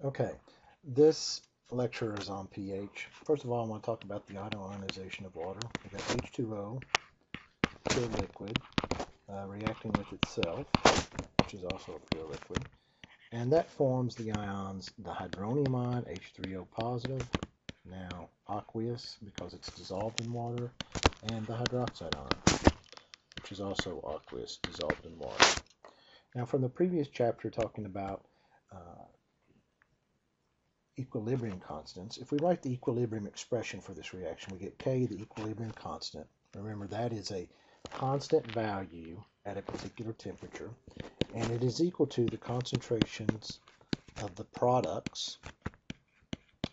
Okay, this lecture is on pH. First of all, I want to talk about the ionization of water. We got H2O, pure liquid, reacting with itself, which is also a pure liquid. And that forms the ions, the hydronium ion, H3O positive, now aqueous because it's dissolved in water, and the hydroxide ion, which is also aqueous, dissolved in water. Now, from the previous chapter talking about uh, equilibrium constants, if we write the equilibrium expression for this reaction, we get K, the equilibrium constant. Remember, that is a constant value at a particular temperature, and it is equal to the concentrations of the products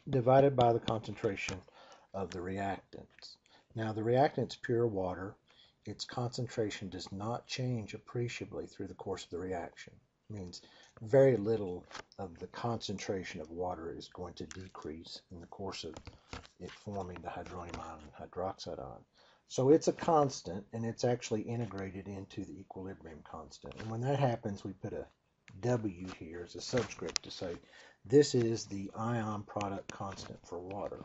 divided by the concentration of the reactants. Now, the reactant's pure water. Its concentration does not change appreciably through the course of the reaction. It means very little of the concentration of water is going to decrease in the course of it forming the hydronium ion and hydroxide ion. So it's a constant, and it's actually integrated into the equilibrium constant. And when that happens, we put a W here as a subscript to say this is the ion product constant for water.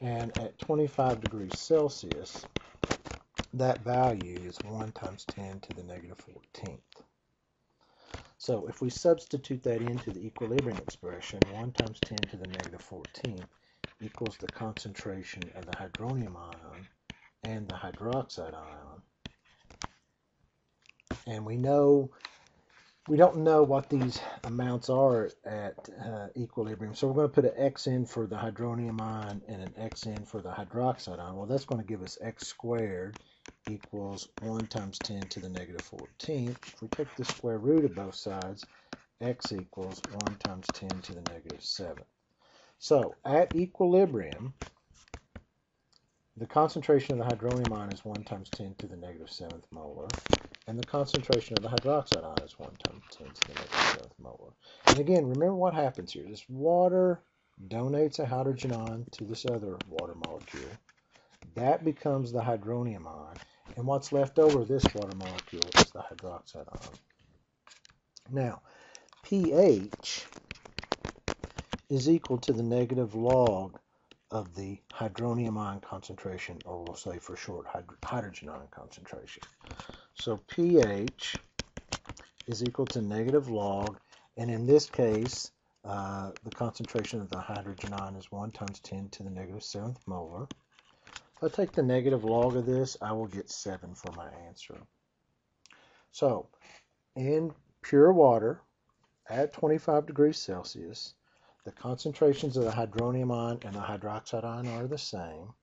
And at 25 degrees Celsius, that value is 1 times 10 to the negative 14th. So if we substitute that into the equilibrium expression, 1 times 10 to the negative 14th equals the concentration of the hydronium ion and the hydroxide ion. And we don't know what these amounts are at equilibrium. So we're going to put an X in for the hydronium ion and an X in for the hydroxide ion. Well, that's going to give us X squared equals 1 times 10 to the negative 14th. If we take the square root of both sides, X equals 1 times 10 to the negative 7th. So at equilibrium, the concentration of the hydronium ion is 1 times 10 to the negative 7th molar, and the concentration of the hydroxide ion is 1 times 10 to the negative 7th molar. And again, remember what happens here. This water donates a hydrogen ion to this other water molecule. That becomes the hydronium ion, and what's left over of this water molecule is the hydroxide ion. Now, pH is equal to the negative log of the hydronium ion concentration, or we'll say for short, hydrogen ion concentration. So pH is equal to negative log, and in this case, the concentration of the hydrogen ion is 1 times 10 to the negative 7th molar. If I take the negative log of this, I will get 7 for my answer. So, in pure water, at 25 degrees Celsius, the concentrations of the hydronium ion and the hydroxide ion are the same.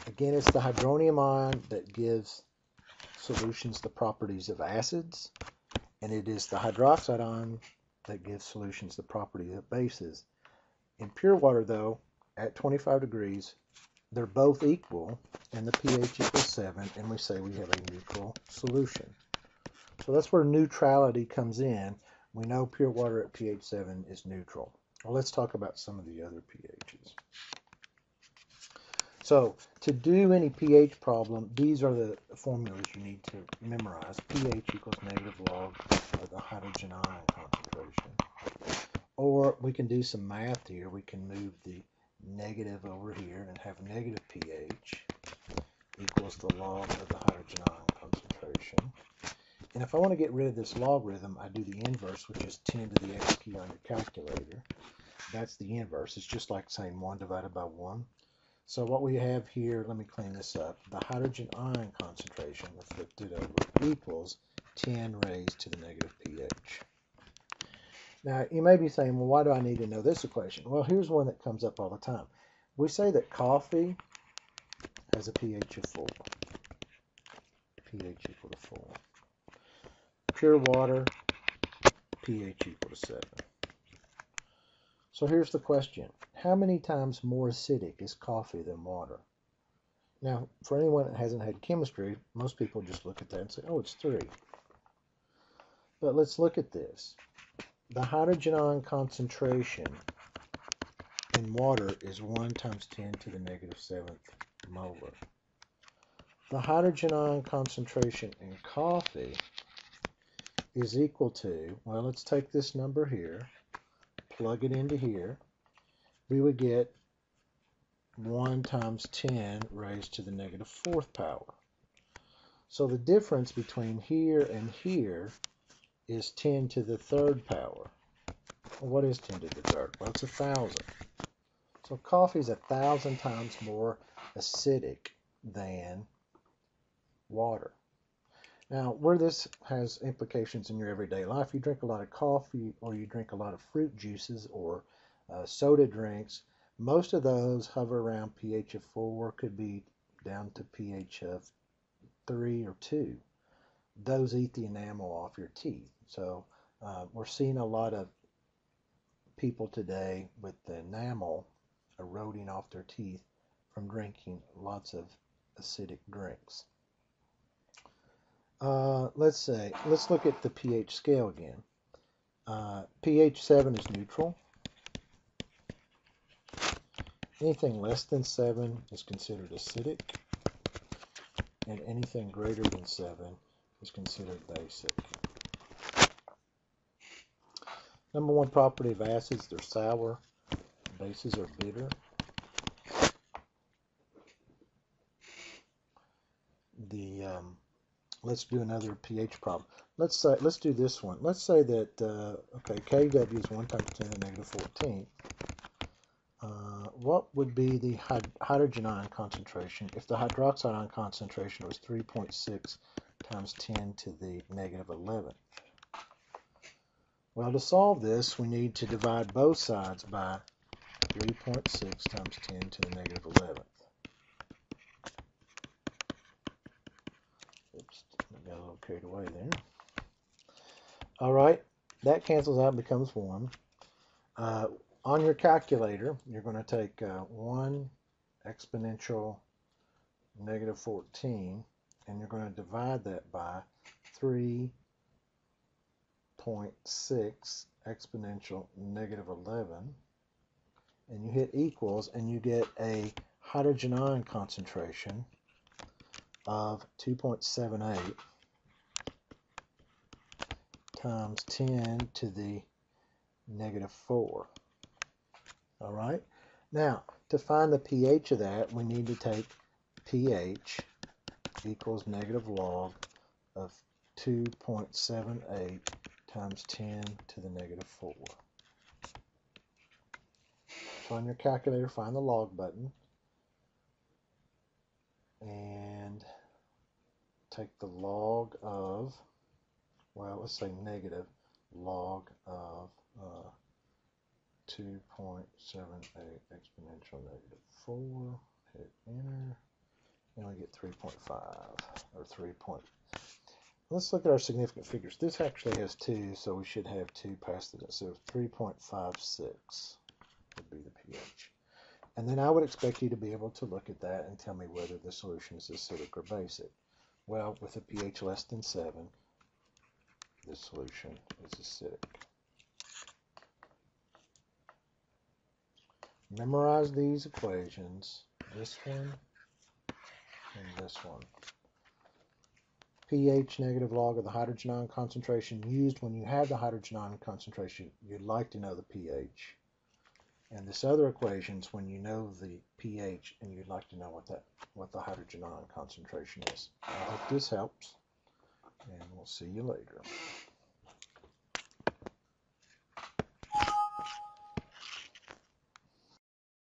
Again, it's the hydronium ion that gives solutions the properties of acids, and it is the hydroxide ion that gives solutions the property of bases. In pure water, though, at 25 degrees, they're both equal, and the pH equals 7, and we say we have a neutral solution. So that's where neutrality comes in. We know pure water at pH 7 is neutral. Well, let's talk about some of the other pHs. So to do any pH problem, these are the formulas you need to memorize. pH equals negative log of the hydrogen ion concentration. Or we can do some math here. We can move the negative over here and have negative pH equals the log of the hydrogen ion concentration. And if I want to get rid of this logarithm, I do the inverse, which is 10 to the x key on your calculator. That's the inverse. It's just like saying 1 divided by 1. So what we have here, let me clean this up. The hydrogen ion concentration, flipped it over, equals 10 raised to the negative pH. Now, you may be saying, well, why do I need to know this equation? Well, here's one that comes up all the time. We say that coffee has a pH of 4. pH equal to 4. Pure water, pH equal to 7. So here's the question. How many times more acidic is coffee than water? Now, for anyone that hasn't had chemistry, most people just look at that and say, oh, it's 3. But let's look at this. The hydrogen ion concentration in water is 1 times 10 to the negative 7th molar. the hydrogen ion concentration in coffee is equal to, well, let's take this number here, plug it into here, we would get 1 times 10 raised to the negative 4th power. So the difference between here and here is 10 to the 3rd power. Well, what is 10 to the 3rd? Well, it's 1,000. So coffee is 1,000 times more acidic than water. Now, where this has implications in your everyday life, you drink a lot of coffee or you drink a lot of fruit juices or soda drinks, most of those hover around pH of 4, could be down to pH of 3 or 2. Those eat the enamel off your teeth. So we're seeing a lot of people today with the enamel eroding off their teeth from drinking lots of acidic drinks. Let's look at the pH scale again. pH 7 is neutral. Anything less than 7 is considered acidic, and anything greater than 7 is considered basic. Number one property of acids, they're sour. Bases are bitter. Let's do another pH problem. Let's do this one. Let's say that Kw is 1 times 10 to the negative 14. What would be the hydrogen ion concentration if the hydroxide ion concentration was 3.6 times 10 to the negative 11? Well, to solve this, we need to divide both sides by 3.6 times 10 to the negative 11th. Oops, I got a little carried away there. All right, that cancels out and becomes 1. On your calculator, you're going to take 1 exponential negative 14, and you're going to divide that by 3.6 exponential negative 11, and you hit equals, and you get a hydrogen ion concentration of 2.78 times 10 to the negative 4. All right. Now, to find the pH of that, we need to take pH equals negative log of 2.78 times 10 to the negative 4. So on your calculator, find the log button and take the log of, well, let's say negative log of 2.78 exponential negative 4, hit enter, and we get 3.5, or 3. Let's look at our significant figures. This actually has 2, so we should have 2 past it. So 3.56 would be the pH. And then I would expect you to be able to look at that and tell me whether the solution is acidic or basic. Well, with a pH less than 7, the solution is acidic. Memorize these equations, this one and this one. pH negative log of the hydrogen ion concentration used when you have the hydrogen ion concentration. You'd like to know the pH. And this other equation is when you know the pH and you'd like to know what the hydrogen ion concentration is. I hope this helps, and we'll see you later.